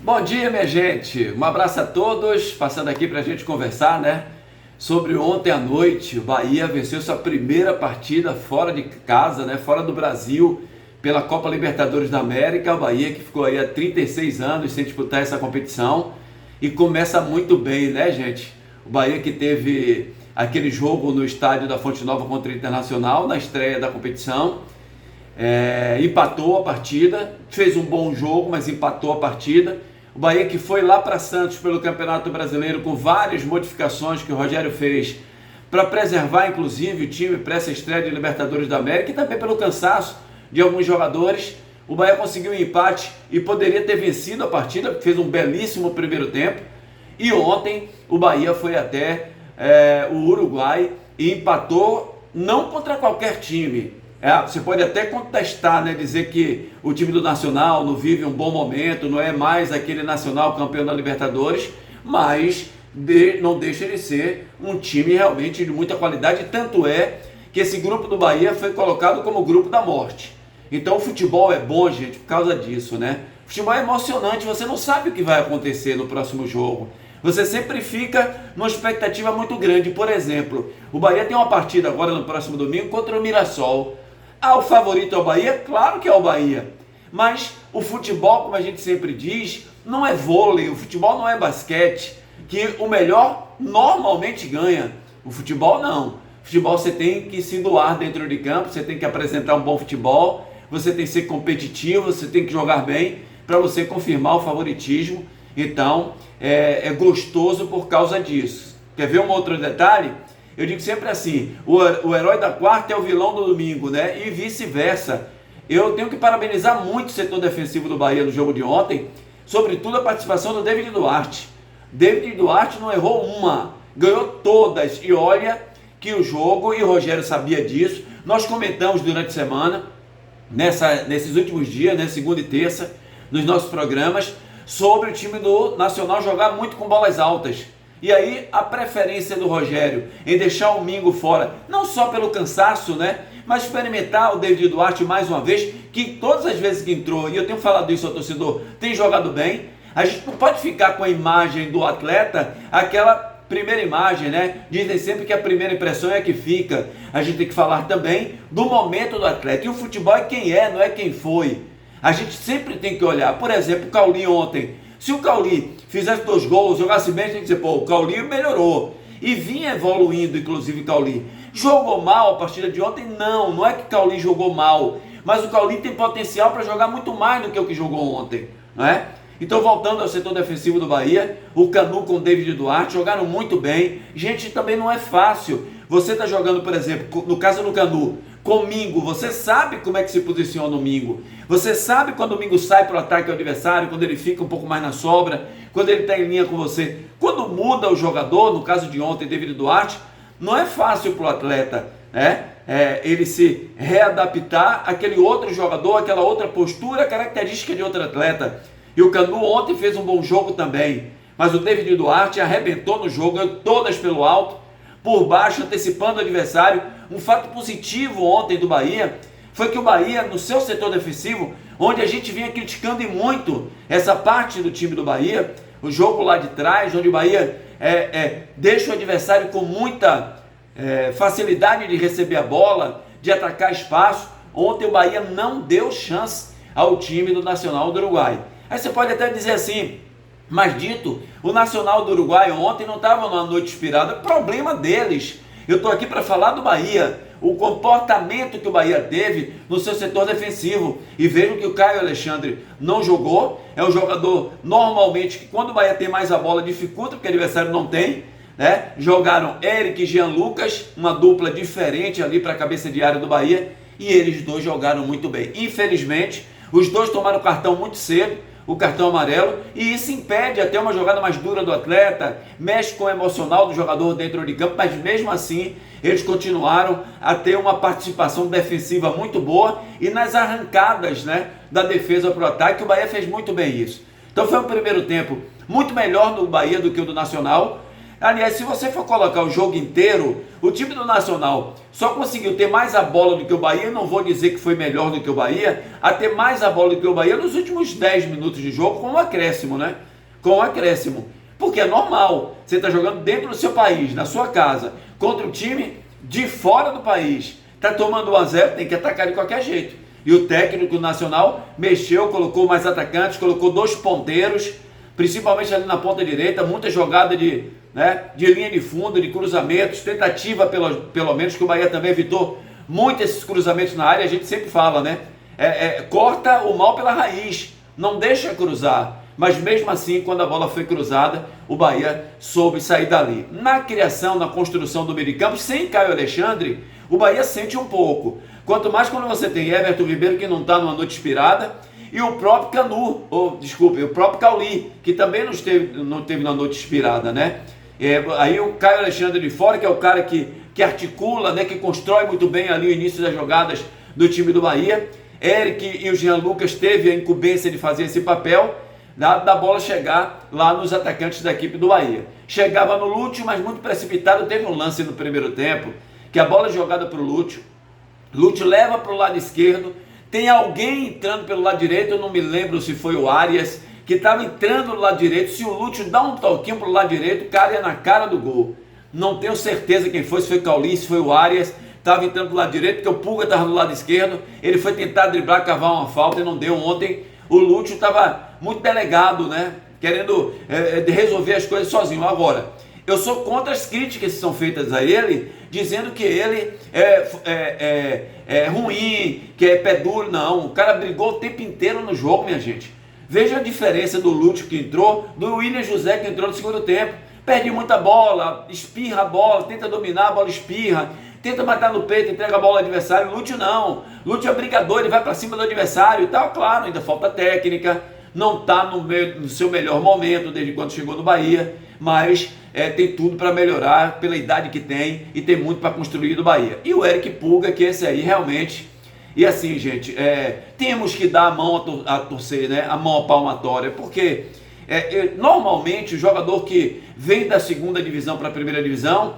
Bom dia, minha gente. Um abraço a todos. Passando aqui para a gente conversar, né? Sobre ontem à noite, o Bahia venceu sua primeira partida fora de casa, né? Fora do Brasil, pela Copa Libertadores da América. O Bahia que ficou aí há 36 anos sem disputar essa competição e começa muito bem, né, gente? O Bahia que teve aquele jogo no estádio da Fonte Nova contra o Internacional na estreia da competição. Empatou a partida, fez um bom jogo, mas empatou a partida. O Bahia que foi lá para Santos pelo Campeonato Brasileiro com várias modificações que o Rogério fez para preservar inclusive o time para essa estreia de Libertadores da América e também pelo cansaço de alguns jogadores. O Bahia conseguiu um empate e poderia ter vencido a partida, fez um belíssimo primeiro tempo. E ontem o Bahia foi até o Uruguai e empatou não contra qualquer time. Você pode até contestar, né, dizer que o time do Nacional não vive um bom momento, não é mais aquele Nacional campeão da Libertadores, mas não deixa de ser um time realmente de muita qualidade, tanto é que esse grupo do Bahia foi colocado como grupo da morte. Então o futebol é bom, gente, por causa disso, né? O futebol é emocionante, você não sabe o que vai acontecer no próximo jogo. Você sempre fica numa expectativa muito grande. Por exemplo, o Bahia tem uma partida agora no próximo domingo contra o Mirassol. O favorito é o Bahia? Claro que é o Bahia. Mas o futebol, como a gente sempre diz, não é vôlei, o futebol não é basquete, que o melhor normalmente ganha. O futebol não. O futebol você tem que se doar dentro de campo, você tem que apresentar um bom futebol, você tem que ser competitivo, você tem que jogar bem para você confirmar o favoritismo. Então, é gostoso por causa disso. Quer ver um outro detalhe? Eu digo sempre assim, o herói da quarta é o vilão do domingo, né? E vice-versa. Eu tenho que parabenizar muito o setor defensivo do Bahia no jogo de ontem, sobretudo a participação do David Duarte. David Duarte não errou uma, ganhou todas. E olha que o jogo, e o Rogério sabia disso, nós comentamos durante a semana, nesses últimos dias, né, segunda e terça, nos nossos programas, sobre o time do Nacional jogar muito com bolas altas. E aí a preferência do Rogério em deixar o Mingo fora, não só pelo cansaço, né, mas experimentar o David Duarte mais uma vez, que todas as vezes que entrou, e eu tenho falado isso ao torcedor, tem jogado bem. A gente não pode ficar com a imagem do atleta, aquela primeira imagem, né? Dizem sempre que a primeira impressão é a que fica. A gente tem que falar também do momento do atleta. E o futebol é quem é, não é quem foi. A gente sempre tem que olhar. Por exemplo, o Cauli ontem. Se o Cauli fizesse 2 gols, jogasse bem, tem que dizer, pô, o Cauli melhorou. E vinha evoluindo, inclusive, o Cauli. Jogou mal a partida de ontem? Não é que o Cauli jogou mal. Mas o Cauli tem potencial para jogar muito mais do que o que jogou ontem, não é? Então, voltando ao setor defensivo do Bahia, o Canu com o David Duarte jogaram muito bem. Gente, também não é fácil. Você está jogando, por exemplo, no caso do Canu, com o Mingo, você sabe como é que se posiciona o Mingo. Você sabe quando o Mingo sai para o ataque do adversário, quando ele fica um pouco mais na sobra, quando ele está em linha com você. Quando muda o jogador, no caso de ontem, David Duarte, não é fácil para o atleta, né? Ele se readaptar àquele outro jogador, àquela outra postura característica de outro atleta. E o Canu ontem fez um bom jogo também, mas o David Duarte arrebentou no jogo, todas pelo alto, por baixo, antecipando o adversário. Um fato positivo ontem do Bahia foi que o Bahia, no seu setor defensivo, onde a gente vinha criticando e muito essa parte do time do Bahia, o jogo lá de trás, onde o Bahia deixa o adversário com muita facilidade de receber a bola, de atacar espaço. Ontem o Bahia não deu chance ao time do Nacional do Uruguai. Aí você pode até dizer assim, mas dito, o Nacional do Uruguai ontem não estava numa noite inspirada, problema deles. Eu estou aqui para falar do Bahia, o comportamento que o Bahia teve no seu setor defensivo. E vejam que o Caio Alexandre não jogou, é um jogador normalmente que quando o Bahia tem mais a bola dificulta, porque o adversário não tem, né? Jogaram Eric e Jean Lucas, uma dupla diferente ali para a cabeça de área do Bahia, e eles dois jogaram muito bem. Infelizmente, os dois tomaram cartão muito cedo, o cartão amarelo, e isso impede até uma jogada mais dura do atleta, mexe com o emocional do jogador dentro de campo, mas mesmo assim eles continuaram a ter uma participação defensiva muito boa e nas arrancadas, né, da defesa para o ataque, o Bahia fez muito bem isso. Então foi um primeiro tempo muito melhor do Bahia do que o do Nacional. Aliás, se você for colocar o jogo inteiro, o time do Nacional só conseguiu ter mais a bola do que o Bahia, não vou dizer que foi melhor do que o Bahia, a ter mais a bola do que o Bahia nos últimos 10 minutos de jogo com um acréscimo, né? Com um acréscimo. Porque é normal, você está jogando dentro do seu país, na sua casa, contra um time de fora do país. Está tomando 1 a 0, tem que atacar de qualquer jeito. E o técnico nacional mexeu, colocou mais atacantes, colocou 2 ponteiros, principalmente ali na ponta direita, muita jogada de linha de fundo, de cruzamentos, tentativa pelo menos, que o Bahia também evitou muito esses cruzamentos na área. A gente sempre fala, né? Corta o mal pela raiz, não deixa cruzar. Mas mesmo assim, quando a bola foi cruzada, o Bahia soube sair dali. Na criação, na construção do meio de campo, sem Caio Alexandre, o Bahia sente um pouco. Quanto mais quando você tem Everton Ribeiro, que não está numa noite inspirada, e o próprio o próprio Cauli, que também não teve na noite inspirada, né? Aí o Caio Alexandre de fora, que é o cara que articula, né, que constrói muito bem ali o início das jogadas do time do Bahia. Eric e o Jean Lucas teve a incumbência de fazer esse papel, da bola chegar lá nos atacantes da equipe do Bahia. Chegava no Lúcio, mas muito precipitado. Teve um lance no primeiro tempo, que a bola é jogada para o Lúcio leva para o lado esquerdo, tem alguém entrando pelo lado direito, eu não me lembro se foi o Arias, que estava entrando no lado direito. Se o Lúcio dá um toquinho para o lado direito, o cara ia na cara do gol. Não tenho certeza quem foi, se foi o Cauli, se foi o Arias, estava entrando para o lado direito, porque o Pulga estava no lado esquerdo, ele foi tentar driblar, cavar uma falta e não deu ontem. O Lúcio estava muito delegado, né? Querendo resolver as coisas sozinho. Agora, eu sou contra as críticas que são feitas a ele, dizendo que ele é ruim, que é pé duro. Não, o cara brigou o tempo inteiro no jogo, minha gente. Veja a diferença do Lúcio que entrou, do William José que entrou no segundo tempo. Perde muita bola, espirra a bola, tenta dominar, a bola espirra, tenta matar no peito, entrega a bola ao adversário. Lúcio não, Lúcio é brigador, ele vai para cima do adversário e tal. Claro, ainda falta técnica, não está no seu melhor momento desde quando chegou no Bahia, mas tem tudo para melhorar pela idade que tem e tem muito para construir do Bahia. E o Eric Pulga, que esse aí realmente... E assim, gente, temos que dar a mão a torcer, né? A mão palmatória, porque normalmente o jogador que vem da segunda divisão para a primeira divisão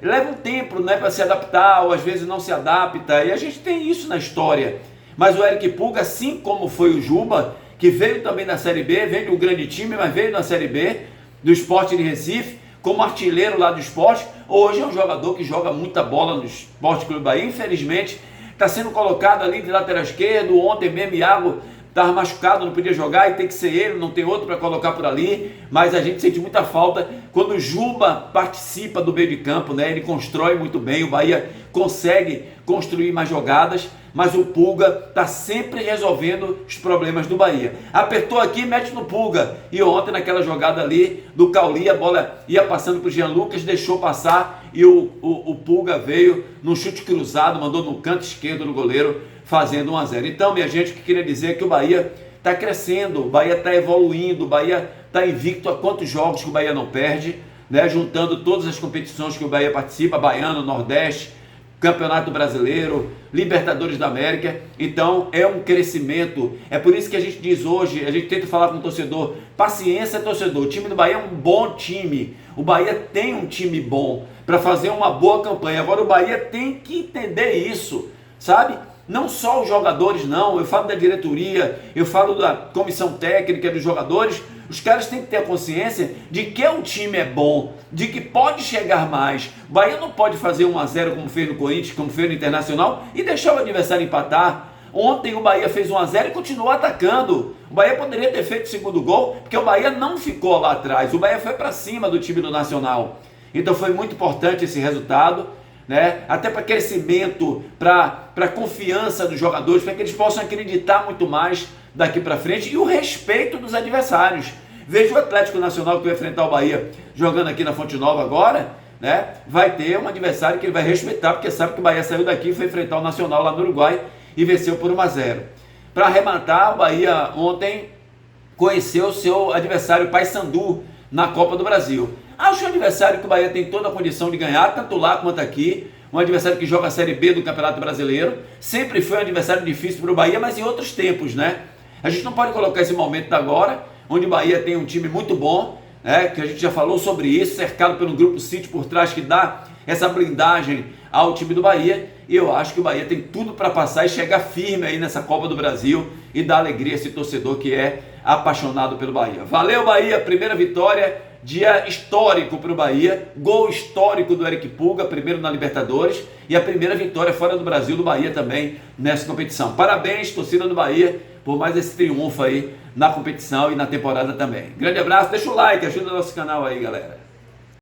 leva um tempo, né, para se adaptar, ou às vezes não se adapta, e a gente tem isso na história. Mas o Eric Pulga, assim como foi o Juba, que veio também da Série B, veio de um grande time, mas veio da Série B, do Sport de Recife, como artilheiro lá do Sport, hoje é um jogador que joga muita bola no Sport Clube Bahia. Infelizmente, está sendo colocado ali de lateral esquerdo. Ontem mesmo, Iago estava machucado, não podia jogar, e tem que ser ele, não tem outro para colocar por ali, mas a gente sente muita falta quando o Juba participa do meio de campo, né? Ele constrói muito bem, o Bahia consegue construir mais jogadas, mas o Pulga está sempre resolvendo os problemas do Bahia. Apertou aqui, mete no Pulga, e ontem naquela jogada ali do Cauli, a bola ia passando para o Jean Lucas, deixou passar, e o Pulga veio num chute cruzado, mandou no canto esquerdo do goleiro, fazendo 1 a 0. Então, minha gente, o que queria dizer é que o Bahia está crescendo, o Bahia está evoluindo, o Bahia está invicto. Há quantos jogos que o Bahia não perde, né? Juntando todas as competições que o Bahia participa, Baiano, Nordeste, Campeonato Brasileiro, Libertadores da América. Então é um crescimento. É por isso que a gente diz hoje, a gente tenta falar com o torcedor: paciência, torcedor, o time do Bahia é um bom time, o Bahia tem um time bom para fazer uma boa campanha. Agora o Bahia tem que entender isso, sabe? Não só os jogadores, não, eu falo da diretoria, eu falo da comissão técnica dos jogadores. Os caras têm que ter a consciência de que o time é bom, de que pode chegar mais. O Bahia não pode fazer 1 a 0 como fez no Corinthians, como fez no Internacional, e deixar o adversário empatar. Ontem o Bahia fez 1 a 0 e continuou atacando. O Bahia poderia ter feito o segundo gol, porque o Bahia não ficou lá atrás. O Bahia foi para cima do time do Nacional. Então foi muito importante esse resultado, né? Até para crescimento, para confiança dos jogadores, para que eles possam acreditar muito mais daqui para frente, e o respeito dos adversários. Veja o Atlético Nacional, que vai enfrentar o Bahia jogando aqui na Fonte Nova agora, né? Vai ter um adversário que ele vai respeitar, porque sabe que o Bahia saiu daqui e foi enfrentar o Nacional lá no Uruguai e venceu por 1 a 0. Para arrematar, o Bahia ontem conheceu o seu adversário Paysandu na Copa do Brasil. Acho um adversário que o Bahia tem toda a condição de ganhar, tanto lá quanto aqui. Um adversário que joga a Série B do Campeonato Brasileiro. Sempre foi um adversário difícil para o Bahia, mas em outros tempos, né? A gente não pode colocar esse momento agora, onde o Bahia tem um time muito bom, que a gente já falou sobre isso, cercado pelo Grupo City por trás, que dá essa blindagem ao time do Bahia, e eu acho que o Bahia tem tudo para passar e chegar firme aí nessa Copa do Brasil e dar alegria a esse torcedor que é apaixonado pelo Bahia. Valeu, Bahia, primeira vitória, dia histórico para o Bahia, gol histórico do Eric Pulga, primeiro na Libertadores, e a primeira vitória fora do Brasil do Bahia também nessa competição. Parabéns, torcida do Bahia, por mais esse triunfo aí na competição e na temporada também. Grande abraço, deixa o like, ajuda o nosso canal aí, galera.